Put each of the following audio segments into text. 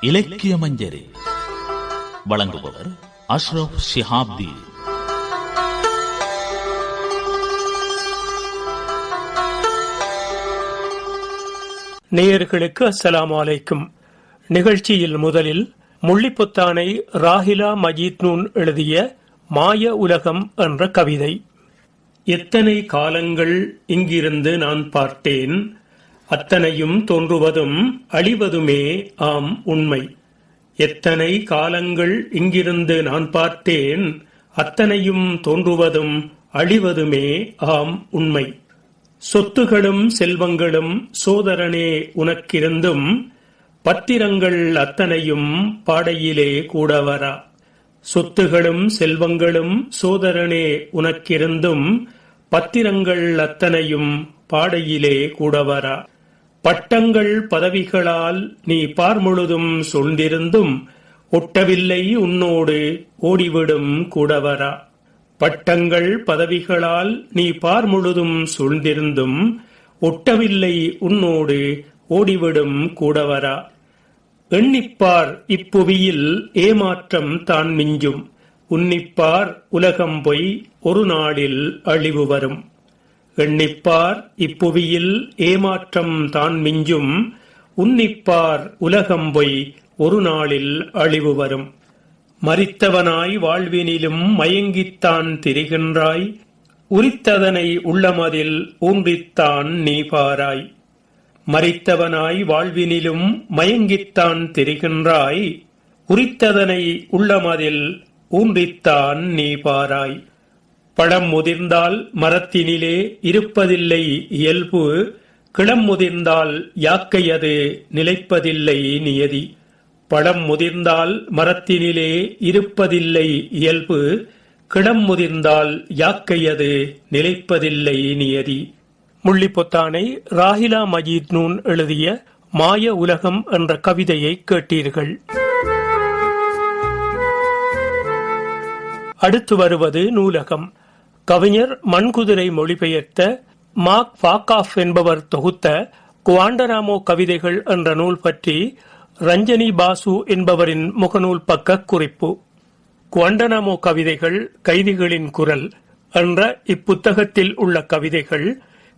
இலக்கிய மஞ்சரி வழங்குபவர் அஷ்ரப் ஷிஹாப்தி. நேயர்களுக்கு அஸ்ஸலாமு அலைக்கும். நிகழ்ச்சியில் முதலில் முள்ளிப்புத்தானை ராஹிலா மஜீத் நூன் எழுதிய மாய உலகம் என்ற கவிதை. எத்தனை காலங்கள் இங்கிருந்து நான் பார்த்தேன், அத்தனையும் தோன்றுவதும் அழிவதுமே ஆம் உண்மை. எத்தனை காலங்கள் இங்கிருந்து நான் பார்த்தேன், அத்தனையும் தோன்றுவதும் அழிவதுமே ஆம் உண்மை. சொத்துகளும் செல்வங்களும் சோதரனே உனக்கிருந்தும், பத்திரங்கள் அத்தனையும் பாடையிலே கூடவரா. சொத்துகளும் செல்வங்களும் சோதரனே உனக்கிருந்தும், பத்திரங்கள் அத்தனையும் பாடையிலே கூடவரா. பட்டங்கள் பதவிகளால் நீ பார்முழுதும் சூழ்ந்திருந்தும், ஒட்டவில்லை உன்னோடு ஓடிவிடும் கூடவரா. பட்டங்கள் பதவிகளால் நீ பார்முழுதும் சூழ்ந்திருந்தும், ஒட்டவில்லை உன்னோடு ஓடிவிடும் கூடவரா. எண்ணிப்பார் இப்புவியில் ஏமாற்றம் தான் மிஞ்சும், உன்னிப்பார் உலகம் பொய் ஒரு நாளில் அழிவு வரும். எண்ணிப்பார் இப்புவியில் ஏமாற்றம் தான் மிஞ்சும், உன்னிப்பார் உலகம் பொய் ஒரு நாளில் அழிவு வரும். மரித்தவனாய் வாழ்வினிலும் மயங்கித்தான் திரிகின்றாய், உரித்ததனை உள்ளமதில் ஊன்றித்தான் நீ பாராய். மரித்தவனாய் வாழ்வினிலும் மயங்கித்தான் திரிகின்றாய், உரித்ததனை உள்ளமதில் ஊன்றித்தான் நீ பாராய். பழம் முதிர்ந்தால் மரத்தினிலே இருப்பதில்லை இயல்பு, கிளம் முதிர்ந்தால் யாக்கையது நிலைப்பதில்லை நியதி. பழம் முதிர்ந்தால் மரத்தினிலே இருப்பதில்லை இயல்பு, கிளம் முதிர்ந்தால் யாக்கையது நிலைப்பதில்லை நியதி. முள்ளிப்புத்தானை ராஹிலா மஜீத் நூன் எழுதிய மாய உலகம் என்ற கவிதையை கேட்டீர்கள். அடுத்து வருவது நூலகம். கவிஞர் மண்குதிரை மொழிபெயர்த்த மார்க் ஃபாக்காஃப் என்பவர் தொகுத்த குவாண்டனாமோ கவிதைகள் என்ற நூல் பற்றி ரஞ்சனி பாசு என்பவரின் முகநூல் பக்க குறிப்பு. குவாண்டனாமோ கவிதைகள் கைதிகளின் குரல் என்ற இப்புத்தகத்தில் உள்ள கவிதைகள்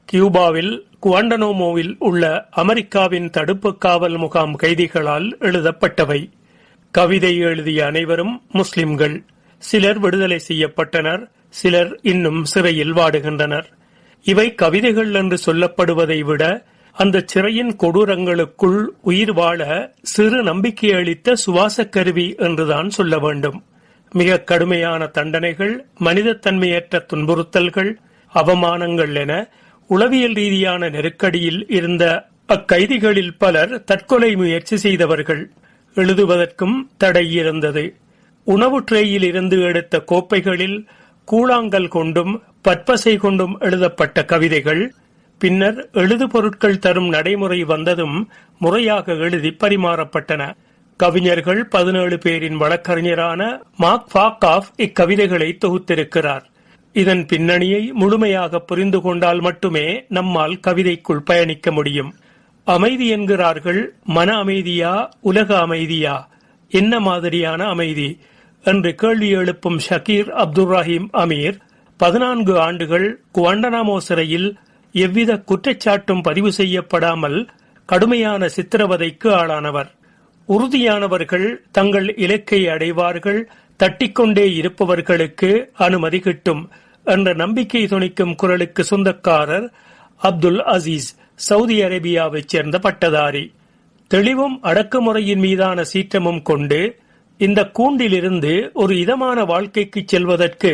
கியூபாவில் குவாண்டனாமோவில் உள்ள அமெரிக்காவின் தடுப்பு காவல் முகாம் கைதிகளால் எழுதப்பட்டவை. கவிதை எழுதிய அனைவரும் முஸ்லிம்கள். சிலர் விடுதலை செய்யப்பட்டனர், சிலர் இன்னும் சிறையில் வாடுகின்றனர். இவை கவிதைகள் என்று சொல்லப்படுவதை விட அந்த சிறையின் கொடூரங்களுக்குள் உயிர் வாழ சிறு நம்பிக்கை அளித்த சுவாச கருவி என்றுதான் சொல்ல வேண்டும். மிக கடுமையான தண்டனைகள், மனிதத்தன்மையற்ற துன்புறுத்தல்கள், அவமானங்கள் என உளவியல் ரீதியான நெருக்கடியில் இருந்த அக்கைதிகளில் பலர் தற்கொலை முயற்சி செய்தவர்கள். எழுதுவதற்கும் தடை இருந்தது. உணவு ட்ரேயில் இருந்து எடுத்த கோப்பைகளில் கூழாங்கல் கொண்டும் பற்பசை கொண்டும் எழுதப்பட்ட கவிதைகள் பின்னர் எழுது பொருட்கள் தரும் நடைமுறை வந்ததும் முறையாக எழுதி பரிமாறப்பட்டன. கவிஞர்கள் 17 பேரின் வழக்கறிஞரான மார்க் ஃபாக்காஃப் இக்கவிதைகளை தொகுத்திருக்கிறார். இதன் பின்னணியை முழுமையாக புரிந்து கொண்டால் மட்டுமே நம்மால் கவிதைக்குள் பயணிக்க முடியும். அமைதி என்கிறார்கள், மன அமைதியா உலக அமைதியா, என்ன மாதிரியான அமைதி என்று கேள்வி எழுப்பும் ஷகீர் அப்துல் ரஹீம் அமீர் 14 ஆண்டுகள் குவாண்டனாமோ சிறையில் எவ்வித குற்றச்சாட்டும் பதிவு செய்யப்படாமல் கடுமையான சித்திரவதைக்கு ஆளானவர். உறுதியானவர்கள் தங்கள் இலக்கை அடைவார்கள், தட்டிக்கொண்டே இருப்பவர்களுக்கு அனுமதி கிட்டும் என்ற நம்பிக்கை துணிக்கும் குரலுக்கு சொந்தக்காரர் அப்துல் அசீஸ், சவுதி அரேபியாவைச் சேர்ந்த பட்டதாரி. தெளிவும் அடக்குமுறையின் மீதான சீற்றமும் கொண்டு இந்த கூண்டிலிருந்து ஒரு இதமான வாழ்க்கைக்கு செல்வதற்கு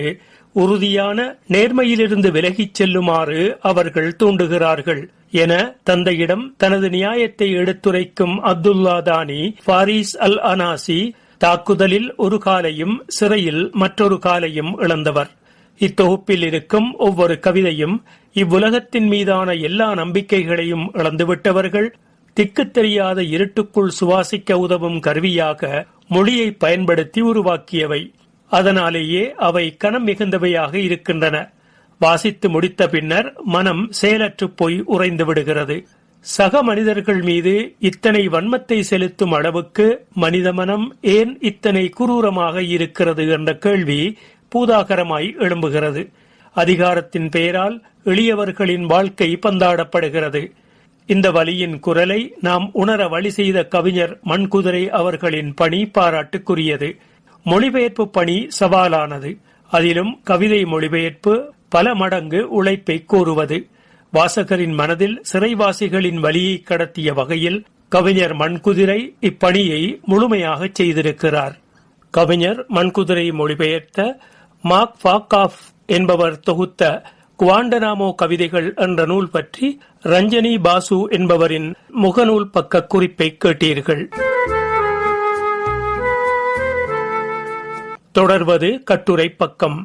உறுதியான நேர்மையிலிருந்து விலகிச் செல்லுமாறு அவர்கள் தூண்டுகிறார்கள் என தந்தையிடம் தனது நியாயத்தை எடுத்துரைக்கும் அப்துல்லா தானி ஃபாரிஸ் அல் அனாசி தாக்குதலில் ஒரு காலையும் சிறையில் மற்றொரு காலையும் இழந்தவர். இத்தொகுப்பில் இருக்கும் ஒவ்வொரு கவிதையும் இவ்வுலகத்தின் மீதான எல்லா நம்பிக்கைகளையும் இழந்துவிட்டவர்கள் திக்கு தெரியாத இருட்டுக்குள் சுவாசிக்க உதவும் கருவியாக மொழியை பயன்படுத்தி உருவாக்கியவை. அதனாலேயே அவை கனம் மிகுந்தவையாக இருக்கின்றன. வாசித்து முடித்த பின்னர் மனம் செயலற்று போய் உறைந்து விடுகிறது. சக மனிதர்கள் மீது இத்தனை வன்மத்தை செலுத்தும் அளவுக்கு மனித மனம் ஏன் இத்தனை குரூரமாக இருக்கிறது என்ற கேள்வி பூதாகரமாய் எழும்புகிறது. அதிகாரத்தின் பெயரால் எளியவர்களின் வாழ்க்கை பந்தாடப்படுகிறது. இந்த வலியின் குரலை நாம் உணர வழி செய்த கவிஞர் மண்குதிரை அவர்களின் பணி பாராட்டுக்குரியது. மொழிபெயர்ப்பு பணி சவாலானது. அதிலும் கவிதை மொழிபெயர்ப்பு பல மடங்கு உழைப்பை கோருவது. வாசகரின் மனதில் சிறைவாசிகளின் வலியை கடத்திய வகையில் கவிஞர் மண்குதிரை இப்பணியை முழுமையாக செய்திருக்கிறார். கவிஞர் மண்குதிரை மொழிபெயர்த்த மார்க் ஃபாக்காஃப் என்பவர் தொகுத்த குவாண்டனாமோ கவிதைகள் என்ற நூல் பற்றி ரஞ்சனி பாசு என்பவரின் முகநூல் பக்க குறிப்பை கேட்டீர்கள். தொடர்வது கட்டுரை பக்கம்.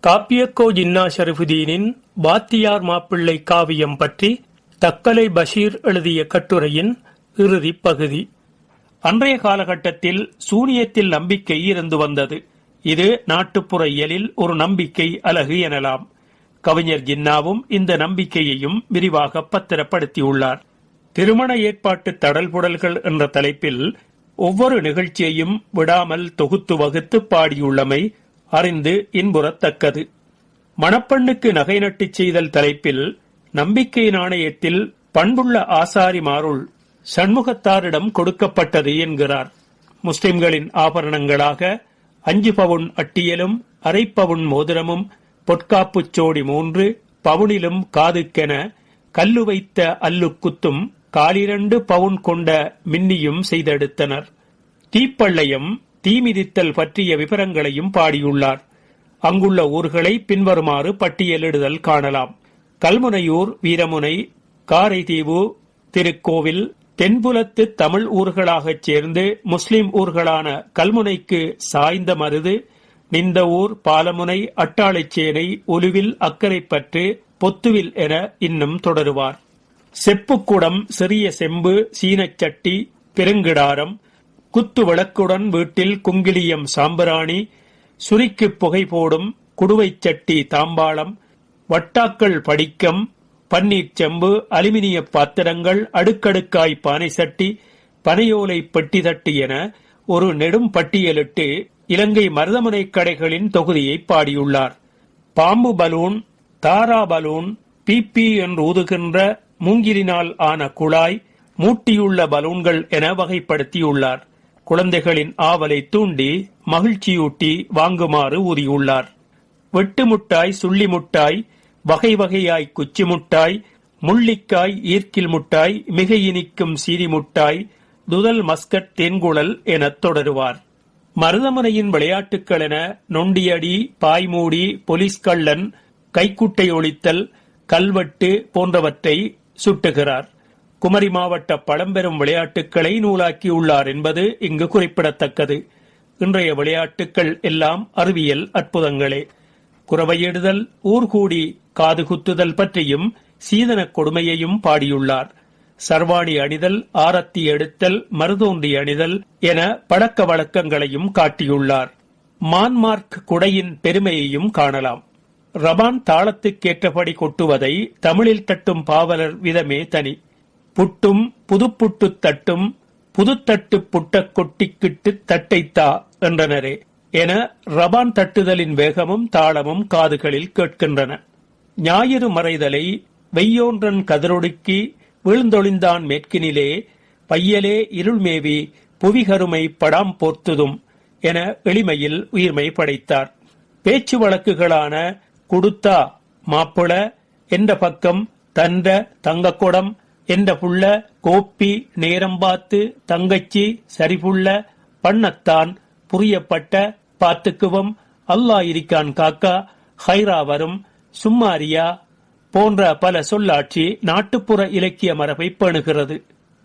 காப்பியக்கோ ஜின்னா ஷரஃபுதீனின் வாத்தியார் மாப்பிள்ளை காவியம் பற்றி தக்கலை பஷீர் எழுதிய கட்டுரையின் இறுதி பகுதி. அன்றைய காலகட்டத்தில் சூனியத்தில் நம்பிக்கை இருந்து வந்தது. இது நாட்டுப்புற இயலில் ஒரு நம்பிக்கை அலகு எனலாம். கவிஞர் ஜின்னாவும் இந்த நம்பிக்கையையும் விரிவாக பத்திரப்படுத்தியுள்ளார். திருமண ஏற்பாட்டு தடல்புடல்கள் என்ற தலைப்பில் ஒவ்வொரு நிகழ்ச்சியையும் விடாமல் தொகுத்து வகுத்து பாடியுள்ளமை அறிந்து இன்புறத்தக்கது. மணப்பெண்ணுக்கு நகை நட்டுச் செய்தல் தலைப்பில் நம்பிக்கை நாணயத்தில் பண்புள்ள ஆசாரிமாருள் சண்முகத்தாரிடம் கொடுக்கப்பட்டது என்கிறார். முஸ்லிம்களின் ஆபரணங்களாக 5 பவுன் அட்டியலும் 1/2 பவுன் மோதிரமும் பொற்காப்புச் சோடி 3 பவுனிலும் காதுக்கென கல்லு வைத்த அல்லுக்குத்தும் 1/4 பவுன் கொண்ட மின்னியும் செய்தெடுத்தனர். தீப்பள்ளயம் தீமிதித்தல் பற்றிய விவரங்களையும் பாடியுள்ளார். அங்குள்ள ஊர்களை பின்வருமாறு பட்டியலிடுதல் காணலாம். கல்முனையூர், வீரமுனை, காரைதீவு, திருக்கோவில் தென்புலத்து தமிழ் ஊர்களாகச் சேர்ந்து முஸ்லிம் ஊர்களான கல்முனைக்கு சாய்ந்த மருது, நிந்த ஊர், பாலமுனை, அட்டாளைச்சேனை, ஒலுவில், அக்கரைப்பற்று, பொத்துவில் என இன்னும் தொடருவார். செப்புக்குடம், சிறிய செம்பு, சீனச்சட்டி, பெருங்கிடாரம், குத்து விளக்குடன் வீட்டில் குங்கிலியம் சாம்பிராணி, சுரிக்கு புகை போடும் குடுவைச் சட்டி தாம்பாளம், வட்டாக்கள் படிக்கம், பன்னீர் செம்பு, அலுமினிய பாத்திரங்கள், அடுக்கடுக்காய் பானை சட்டி, பனையோலை பெட்டி தட்டு என ஒரு நெடும் பட்டியலிட்டு இலங்கை மருதமுனை கடைகளின் தொகுதியை பாடியுள்ளார். பாம்பு பலூன், தாரா பலூன், பிபி என்று ஊதுகின்ற மூங்கிலினால் ஆன குழாய், மூட்டியுள்ள பலூன்கள் என வகைப்படுத்தியுள்ளார். குழந்தைகளின் ஆவலை தூண்டி மகிழ்ச்சியூட்டி வாங்குமாறு ஊதியுள்ளார். வெட்டு முட்டாய், சுள்ளி முட்டாய், வகை வகையாய் குச்சி முட்டாய், முள்ளிக்காய், ஈர்க்கில் முட்டாய், மிக இனிக்கும் சீரி முட்டாய், துதல் மஸ்கட் தேன்குழல் எனத் தொடருவார். மருதமுனையின் விளையாட்டுகள் என நொண்டியடி, பாய்மூடி, போலீஸ் கள்ளன், கைக்குட்டை ஒழித்தல், கல்வெட்டு போன்றவற்றை சுட்டுகிறார். குமரி மாவட்ட பழம்பெரும் விளையாட்டுக்களை நூலாக்கியுள்ளார் என்பது இங்கு குறிப்பிடத்தக்கது. இன்றைய விளையாட்டுக்கள் எல்லாம் அறிவியல் அற்புதங்களே. குறவையிடுதல், ஊர்கூடி காது குத்துதல் பற்றியும் சீதனக் கொடுமையையும் பாடியுள்ளார். சர்வாணி அணிதல், ஆரத்தி எடுத்தல், மருதோன்றி அணிதல் என பழக்க வழக்கங்களையும் காட்டியுள்ளார். மான்மார்க் குடையின் பெருமையையும் காணலாம். ரபான் தாளத்துக்கேற்றபடி கொட்டுவதை தமிழில் தட்டும் பாவலர் விதமே தனி. புட்டும் புதுப்புட்டு தட்டும் புதுத்தட்டு புட்டக் கொட்டிக்கிட்டு தட்டைத்தா என்றனரே என ரபான் தட்டுதலின் வேகமும் தாளமும் காதுகளில் கேட்கின்றன. ஞாயிறு மறைதலை வெய்யோன்றன் கதிரொடுக்கி வீழ்ந்தொழிந்தான் மேற்கினிலே பையலே இருள்மேவி புவிகருமை படாம் போர்த்துதும் என எளிமையில் உயிர்மை படைத்தார். பேச்சு வழக்குகளான குடுத்தா மாப்பிள என்ற பக்கம், தந்த தங்கக்குடம் என்ற புள்ள, கோப்பி நேரம் பார்த்து, தங்கச்சி சரிபுள்ள, பண்ணத்தான் புரியப்பட்ட, பாத்துக்குவம், அல்லா இருக்கான் காக்கா, ஹைரா வரும், சும்மாரியா போன்ற பல சொல்லாட்சி நாட்டுப்புற இலக்கிய மரபை பேணுகிறது.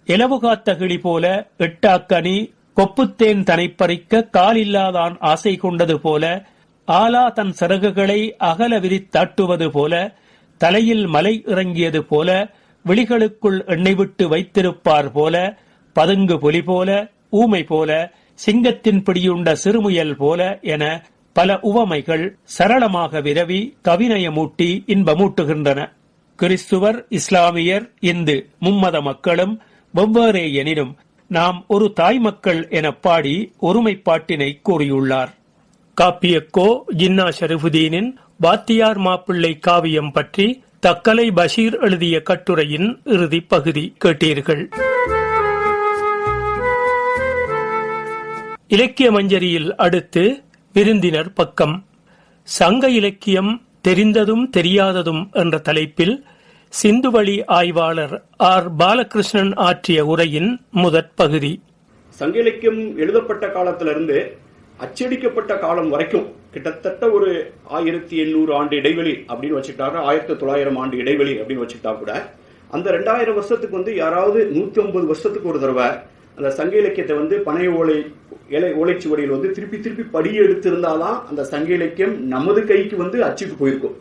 எலவுகாத்த கிளி போல எட்டாக்கனி கொப்புத்தேன் தனைப்பறிக்க காலில்லாதான் ஆசை கொண்டது போல, ஆலா தன் சிறகுகளை அகல விரித்தாட்டுவது போல, தலையில் மலை இறங்கியது போல, விழிகளுக்குள் எண்ணெய் விட்டு வைத்திருப்பார் போல, பதுங்கு புலி போல, ஊமை போல, சிங்கத்தின் பிடியுண்ட சிறுமுயல் போல என பல உவமைகள் சரளமாக விரவி கவிநயமூட்டி இன்பமூட்டுகின்றன. கிறிஸ்துவர், இஸ்லாமியர், இந்து மும்மத மக்களும் வெவ்வேறே எனினும் நாம் ஒரு தாய் மக்கள் என பாடி ஒருமைப்பாட்டினை கூறியுள்ளார். காப்பியக்கோ ஜின்னா ஷரீஃபுதீனின் வாத்தியார் மாப்பிள்ளை காவியம் பற்றி தக்கலை பஷீர் எழுதிய கட்டுரையின் இறுதிப் பகுதி கேட்டீர்கள். இலக்கிய மஞ்சரியில் அடுத்து விருந்தினர் பக்கம். சங்க இலக்கியம் தெரிந்ததும் தெரியாததும் என்ற தலைப்பில் சிந்துவெளி ஆய்வாளர் ஆர். பாலகிருஷ்ணன் ஆற்றிய உரையின் முதற் பகுதி. சங்க இலக்கியம் எழுதப்பட்ட காலத்திலிருந்து அச்சடிக்கப்பட்ட காலம் வரைக்கும் கிட்டத்தட்ட ஒரு 1800 ஆண்டு இடைவெளி அப்படின்னு வச்சுக்கிட்டாங்க, 1900 ஆண்டு இடைவெளி அப்படின்னு வச்சுக்கிட்டா கூட அந்த 2000 வருஷத்துக்கு வந்து யாராவது 150 வருஷத்துக்கு ஒரு தடவை அந்த சங்க இலக்கியத்தை பனை ஓலைச்சுவடியில் திருப்பி படி எடுத்திருந்தாதான் அந்த சங்க இலக்கியம் நமது கைக்கு அச்சுக்கு போயிருக்கும்.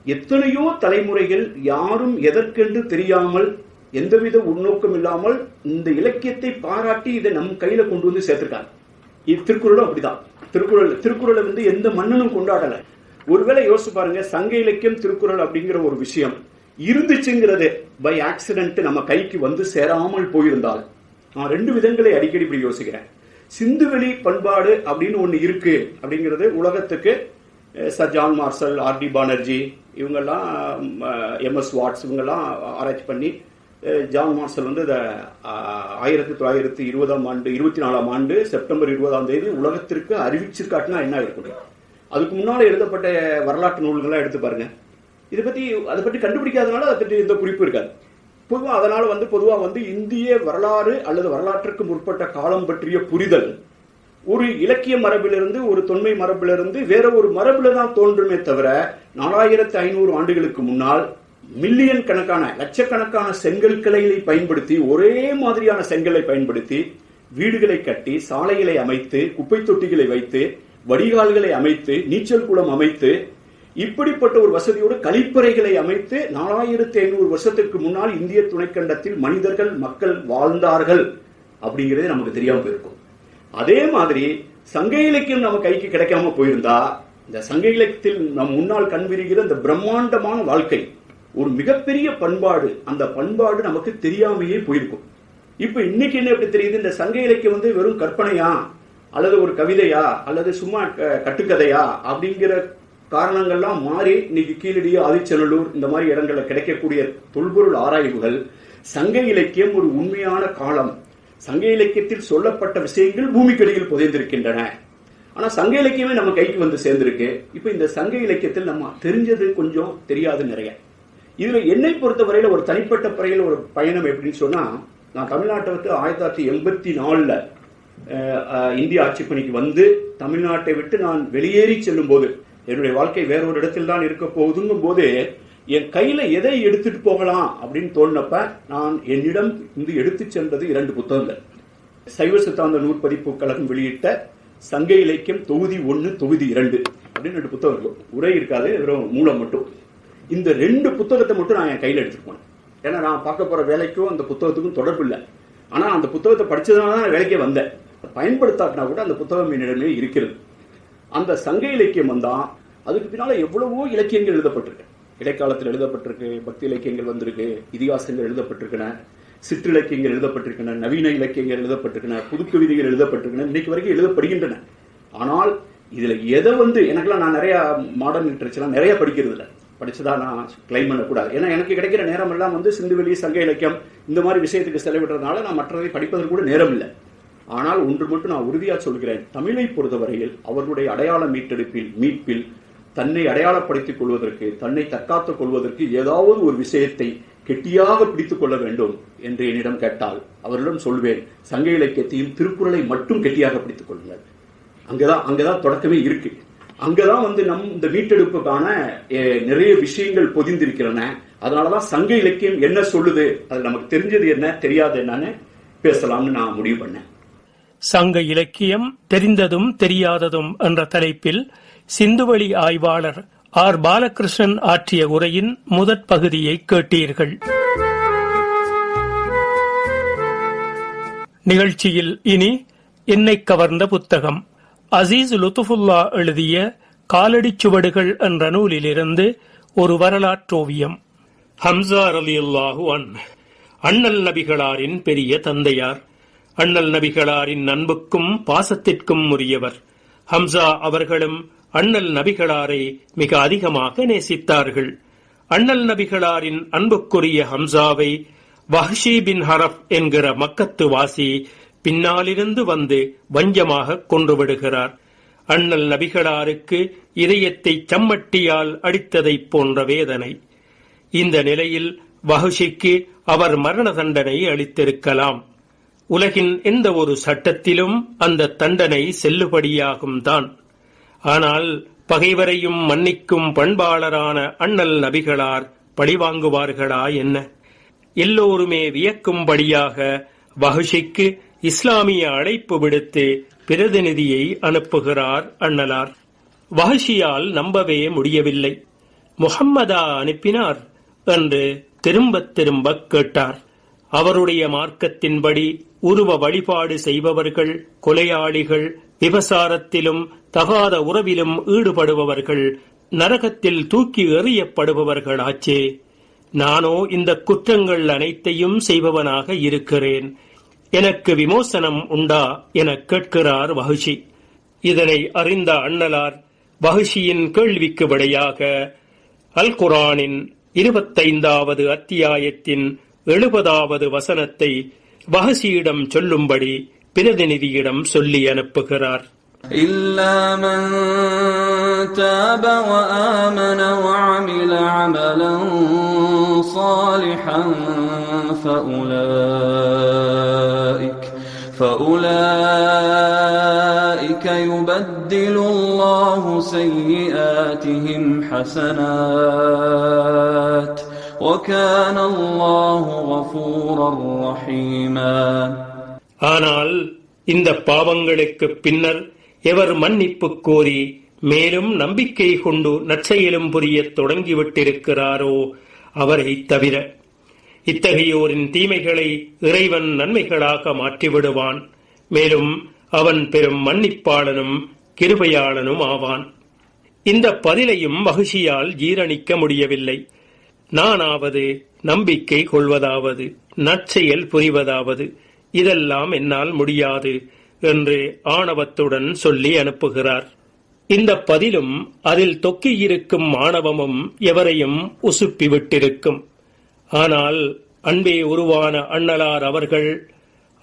எத்தனையோ தலைமுறைகள் யாரும் எதற்கென்று தெரியாமல் எந்தவித உள்நோக்கம் இல்லாமல் இந்த இலக்கியத்தை பாராட்டி இதை நம் கையில கொண்டு வந்து சேர்த்திருக்காங்க. திருக்குறளும் அப்படிதான். திருக்குறளை எந்த மன்னனும் கொண்டாடல. ஒருவேளை யோசிச்சு பாருங்க, சங்க இலக்கியம் திருக்குறள் அப்படிங்கிற ஒரு விஷயம் இருந்துச்சுங்கிறது பை ஆக்சிடென்ட் நம்ம கைக்கு சேராமல் போயிருந்தால், நான் 2 விதங்களை அடிக்கடி இப்படி யோசிக்கிறேன். சிந்துவெளி பண்பாடு அப்படின்னு ஒண்ணு இருக்கு அப்படிங்கிறது உலகத்துக்கு sir John Marshall, RD. Banerjee இவங்கெல்லாம், எம்.எஸ். வாட்ஸ் இவங்கெல்லாம் ஆராய்ச்சி பண்ணி ஜான் மார்ஷல் 1924 ஆண்டு செப்டம்பர் 20 உலகத்திற்கு அறிவிச்சிருக்காட்டுனா என்ன இருக்கணும். அதுக்கு முன்னால எழுதப்பட்ட வரலாற்று நூல்கள்லாம் எடுத்து பாருங்க. அதை பற்றி கண்டுபிடிக்காதனால அதை பற்றி எந்த குறிப்பு இருக்காது. பொதுவா அதனால பொதுவா இந்திய வரலாறு அல்லது வரலாற்றுக்கு முற்பட்ட காலம் பற்றிய புரிதல் ஒரு இலக்கிய மரபிலிருந்து, ஒரு தொன்மை மரபிலிருந்து வேற ஒரு மரபுல தான் தோன்றுமே தவிர 4500 ஆண்டுகளுக்கு முன்னால் மில்லியன் கணக்கான லட்சக்கணக்கான செங்கற்களை பயன்படுத்தி, ஒரே மாதிரியான செங்கலை பயன்படுத்தி வீடுகளை கட்டி, சாலைகளை அமைத்து, குப்பை தொட்டிகளை வைத்து, வடிகால்களை அமைத்து, நீச்சல் குளம் அமைத்து, இப்படிப்பட்ட ஒரு வசதியோடு கழிப்பறைகளை அமைத்து 4500 வருஷத்துக்கு முன்னால் இந்திய துணைக்கண்டத்தில் மனிதர்கள், மக்கள் வாழ்ந்தார்கள் அப்படிங்கிறது நமக்கு தெரியாம போயிருக்கும். அதே மாதிரி சங்க இலக்கியம் நம்ம கைக்கு கிடைக்காம போயிருந்தா, இந்த சங்க இலக்கியத்தில் நம் முன்னால் கண்விரிகிற இந்த பிரம்மாண்டமான வாழ்க்கை, ஒரு மிகப்பெரிய பண்பாடு, அந்த பண்பாடு நமக்கு தெரியாமையே போயிருக்கும். இப்ப இன்னைக்கு என்ன எப்படி தெரியுது, இந்த சங்க இலக்கியம் வெறும் கற்பனையா அல்லது ஒரு கவிதையா அல்லது சும்மா கட்டுக்கதையா அப்படிங்கிற காரணங்கள்லாம் மாறி இன்னைக்கு கீழடி, ஆதிச்சநல்லூர் இந்த மாதிரி இடங்கள்ல கிடைக்கக்கூடிய தொல்பொருள் ஆராய்வுகள் சங்க இலக்கியம் ஒரு உண்மையான காலம், சங்க இலக்கியத்தில் சொல்லப்பட்ட விஷயங்கள் பூமிக்கடியில் புதைந்திருக்கின்றன. ஆனா சங்க இலக்கியமே நம்ம கைக்கு சேர்ந்திருக்கு. இப்ப இந்த சங்க இலக்கியத்தில் நம்ம தெரிஞ்சது கொஞ்சம், தெரியாது நிறைய. இதுல என்னை பொறுத்தவரையில ஒரு தனிப்பட்ட முறையில் ஒரு பயணம் எப்படின்னு சொன்னா, நான் தமிழ்நாட்டை 1984 இந்திய ஆட்சி பணிக்கு தமிழ்நாட்டை விட்டு நான் வெளியேறி செல்லும் போது, என்னுடைய வாழ்க்கை வேற ஒரு இடத்தில் தான் இருக்க போகுதுங்கும் போது என் கையில எதை எடுத்துட்டு போகலாம் அப்படின்னு தோணுனப்ப நான் என்னிடம் எடுத்து சென்றது 2 புத்தகங்கள். சைவ சித்தாந்த நூற்பதிப்பு கழகம் வெளியிட்ட சங்க இலக்கியம் தொகுதி 1, தொகுதி 2 அப்படின்னு 2 புத்தகங்கள். உரை இருக்காது, வெறும் மூலம் மட்டும். இந்த 2 புத்தகத்தை மட்டும் நான் என் கையில எடுத்துட்டு போனேன். ஏன்னா நான் பார்க்க போற வேலைக்கும் அந்த புத்தகத்துக்கும் தொடர்பு இல்லை. ஆனா அந்த புத்தகத்தை படிச்சதுனால தான் வேலைக்கே வந்தேன். பயன்படுத்தாட்டினா கூட அந்த புத்தகம் என்னிடமே இருக்கிறது. அந்த சங்க இலக்கியம் தான். அதுக்கு பின்னால எவ்வளவோ இலக்கியங்கள் எழுதப்பட்டிருக்கு. இடைக்காலத்தில் எழுதப்பட்டிருக்கு, பக்தி இலக்கியங்கள் வந்திருக்கு, இதிகாசங்கள் எழுதப்பட்டிருக்கின, சிற்றிலக்கியங்கள் எழுதப்பட்டிருக்கின, நவீன இலக்கியங்கள் எழுதப்பட்டிருக்கின, புதுக்கவிதைகள் எழுதப்பட்டிருக்கின, இன்னைக்கு வரைக்கும் எழுதப்படுகின்றன. ஆனால் இதுல எதை எனக்கெல்லாம் நான் நிறைய மாடர்ன் லிட்டரேச்சர் நிறைய படிக்கிறது இல்லை. படிச்சதா நான் கிளைம் பண்ணக்கூடாது. ஏன்னா எனக்கு கிடைக்கிற நேரம் எல்லாம் சிந்துவெளி, சங்க இலக்கியம் இந்த மாதிரி விஷயத்துக்கு செலவிடுறதுனால நான் மற்றதை படிப்பதற்கு கூட நேரம் இல்லை. ஆனால் ஒன்று மட்டும் நான் உறுதியா சொல்கிறேன், தமிழை பொறுத்தவரையில் அவர்களுடைய அடையாள மீட்பில் தன்னை அடையாளப்படுத்திக் கொள்வதற்கு, தன்னை தற்காத்துக் கொள்வதற்கு ஏதாவது ஒரு விஷயத்தை கெட்டியாக பிடித்துக் கொள்ள வேண்டும் என்று என்னிடம் கேட்டால் அவர்களிடம் சொல்வேன், சங்க இலக்கியத்தையும் திருக்குறளை மட்டும் கெட்டியாக பிடித்துக் கொள்ளுங்கள். அங்கதான் தொடக்கமே இருக்கு. அங்கதான் நம் இந்த மீட்டெடுப்புக்கான நிறைய விஷயங்கள் பொதிந்திருக்கிறன. அதனாலதான் சங்க இலக்கியம் என்ன சொல்லுது, அது நமக்கு தெரிஞ்சது என்ன, தெரியாது என்னன்னு பேசலாம்னு நான் முடிவு பண்ணேன். சங்க இலக்கியம் தெரிந்ததும் தெரியாததும் என்ற தலைப்பில் சிந்துவெளி ஆய்வாளர் ஆர். பாலகிருஷ்ணன் ஆற்றிய உரையின் முதற் பகுதியை கேட்டீர்கள். நிகழ்ச்சியில் இனி என்னை கவர்ந்த புத்தகம் அசீஸ் லுத்துஃபுல்லா எழுதிய காலடிச் சுவடுகள் என்ற நூலிலிருந்து ஒரு வரலாற்றோவியம். ஹம்சா ரலியல்லாஹு அன்ஹு அண்ணல் நபிகளாரின் பெரிய தந்தையார். அண்ணல் நபிகளாரின் அன்புக்கும் பாசத்திற்கும் உரியவர். ஹம்சா அவர்களும் அண்ணல் நபிகளாரை மிக அதிகமாக நேசித்தார்கள். அண்ணல் நபிகளாரின் அன்புக்குரிய ஹம்சாவை வஹ்ஷி பின் ஹரப் என்கிற மக்கத்து வாசி பின்னாலிருந்து வந்து வஞ்சமாக கொன்றுவிடுகிறார். அண்ணல் நபிகளாருக்கு இதயத்தை சம்மட்டியால் அடித்ததைப் போன்ற வேதனை. இந்த நிலையில் வஹ்ஷிக்கு அவர் மரண தண்டனை அளித்திருக்கலாம். உலகின் எந்த ஒரு சட்டத்திலும் அந்த தண்டனை செல்லுபடியாகும் தான். ஆனால் பகைவரையும் மன்னிக்கும் பண்பாளரான அண்ணல் நபிகளார் பழிவாங்குவார்களா என்ன? எல்லோருமே வியக்கும்படியாக வஹ்ஷிக்கு இஸ்லாமிய அழைப்பு விடுத்து பிரதிநிதியை அனுப்புகிறார் அண்ணலார். வஹ்ஷியால் நம்பவே முடியவில்லை. முஹம்மதா அனுப்பினார் என்று திரும்ப திரும்ப கேட்டார். அவருடைய மார்க்கத்தின்படி உருவ வழிபாடு செய்பவர்கள் கொலையாளிகள், விபசாரத்திலும் தகாத உறவிலும் ஈடுபடுபவர்கள் நரகத்தில் தூக்கி எறியப்படுபவர்களாச்சே. நானோ இந்த குற்றங்கள் அனைத்தையும் செய்பவனாக இருக்கிறேன். எனக்கு விமோசனம் உண்டா என கேட்கிறார் வஹ்ஷி. இதனை அறிந்த அண்ணலார் வஹ்ஷியின் கேள்விக்கு விடையாக அல் குர்ஆனின் 25வது அத்தியாயத்தின் 70வது வசனத்தை வஹ்ஷியிடம் சொல்லும்படி பிரதிநிதியிடம் சொல்லி அனுப்புகிறார். إلا من تاب وآمن وعمل عملا صالحا فأولئك يبدل الله سيئاتهم حسنات وكان الله غفورا رحيما. ஆனால் இந்த பாவங்களுக்கு பின்னர் எவர் மன்னிப்பு கோரி மேலும் நம்பிக்கை கொண்டு நற்செயலும் புரியத் தொடங்கிவிட்டிருக்கிறாரோ அவரை தவிர இத்தகையோரின் தீமைகளை இறைவன் நன்மைகளாக மாற்றிவிடுவான். மேலும் அவன் பெரும் மன்னிப்பாளனும் கிருபையாளனும் ஆவான். இந்த பதிலையும் வஹ்ஷியால் ஜீரணிக்க முடியவில்லை. நானாவது நம்பிக்கை கொள்வதாவது நற்செயல் புரிவதாவது இதெல்லாம் என்னால் முடியாது என்று ஆணவத்துடன் சொல்லி அனுப்புகிறார். இந்த பதிலும் அதில் தொக்கியிருக்கும் ஆணவமும் எவரையும் உசுப்பிவிட்டிருக்கும். ஆனால் அன்பே உருவான அண்ணலார் அவர்கள்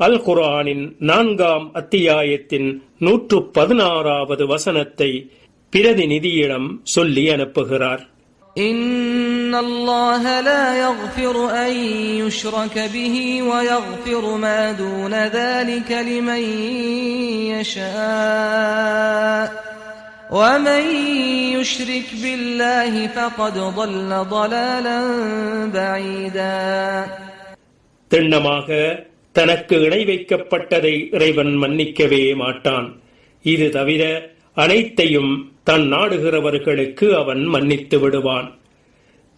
அல் குர்ஆனின் 4ஆம் அத்தியாயத்தின் 116வது வசனத்தை பிரதிநிதியிடம் சொல்லி அனுப்புகிறார். إن الله لا يغفر أن يشرك به ويغفر ما دون ذلك لمن يشاء ومن يشرك بالله فقد ضل ضلالا بعيدا. திண்ணமாக தனக்கு இணை வைக்கப்பட்டதை இறைவன் மன்னிக்கவே மாட்டான். இது தவிர அனைத்தையும் தன் நாடுகிறவர்களுக்கு அவன் மன்னித்து விடுவான்.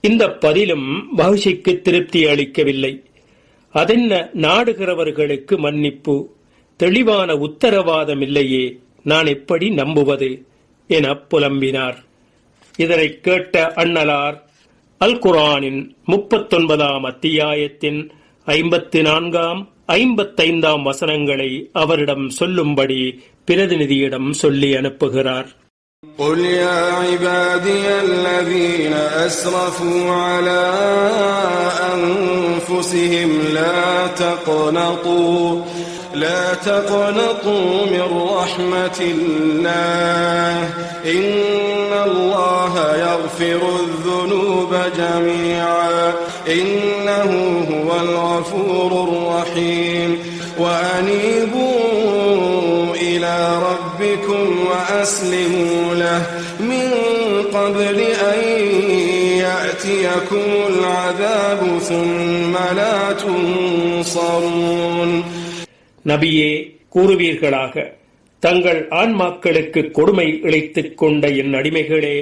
இந்த பதிலும் வஹ்ஷிக்கு திருப்தி அளிக்கவில்லை. அதென்ன நாடுகிறவர்களுக்கு மன்னிப்பு? தெளிவான உத்தரவாதம் இல்லையே, நான் எப்படி நம்புவது என புலம்பினார். இதனை கேட்ட அண்ணலார் அல் குர்ஆனின் 39ஆம் அத்தியாயத்தின் 54ஆம் 55ஆம் வசனங்களை அவரிடம் சொல்லும்படி பிரதிநிதியிடம் சொல்லி அனுப்புகிறார். قل يا عبادي الذين أسرفوا على أنفسهم لا تقنطوا من رحمة الله إن الله يغفر الذنوب جميعا إنه هو الغفور الرحيم وأنيبوا إلى ربكم وأسلموا له من قبل أن يأتيكم العذاب ثم لا تنصرون. நபியே, கூறுவீர்களாக, தங்கள் ஆன்மாக்களுக்கு கொடுமை இழைத்துக் கொண்ட என் அடிமைகளே,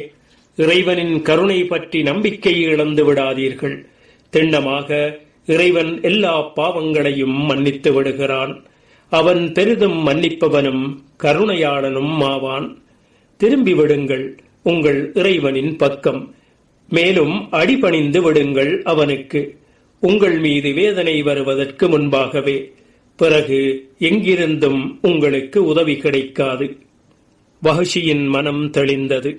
இறைவனின் கருணை பற்றி நம்பிக்கை இழந்து விடாதீர்கள். திண்ணமாக இறைவன் எல்லா பாவங்களையும் மன்னித்து விடுகிறான். அவன் பெரிதும் மன்னிப்பவனும் கருணையாளனும் ஆவான். திரும்பிவிடுங்கள் உங்கள் இறைவனின் பக்கம். மேலும் அடிபணிந்து விடுங்கள் அவனுக்கு, உங்கள் மீது வேதனை வருவதற்கு முன்பாகவே. பிறகு எங்கிருந்தும் உங்களுக்கு உதவி கிடைக்காது. வஹ்ஷியின் மனம் தெளிந்தது.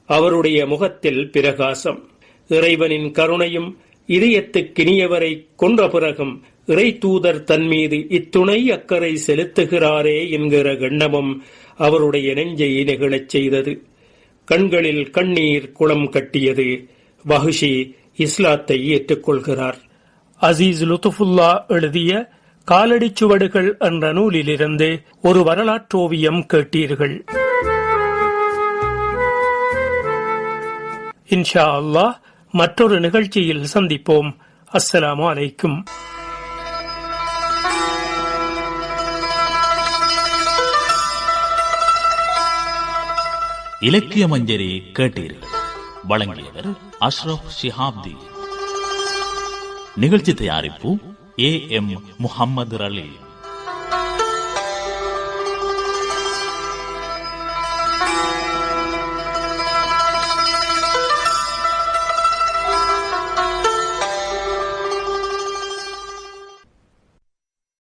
அவருடைய முகத்தில் பிரகாசம். இறைவனின் கருணையும் இதயத்துக்கினியவரை கொன்ற பிறகும் இறை தூதர் தன் மீது இத்துணை அக்கறை செலுத்துகிறாரே என்கிற எண்ணமும் அவருடைய நெஞ்சை நெகிழச் செய்தது. கண்களில் கண்ணீர் குளம் கட்டியது. வஹ்ஷி இஸ்லாத்தை ஏற்றுக்கொள்கிறார். அசீஸ் லுத்ஃபுல்லா எழுதிய காலடிச் சுவடுகள் என்ற நூலிலிருந்து ஒரு வரலாற்றோவியம் கேட்டீர்கள். இன்ஷா அல்லாஹ் மற்றொரு நிகழ்ச்சியில் சந்திப்போம். அஸ்ஸலாமு அலைக்கும். இலக்கிய மஞ்சரி கேட்டீர்கள். வழங்கியவர் அஷ்ரப் ஷிஹாப்தி. நிகழ்ச்சி தயாரிப்பு AM முஹம்மது அலி.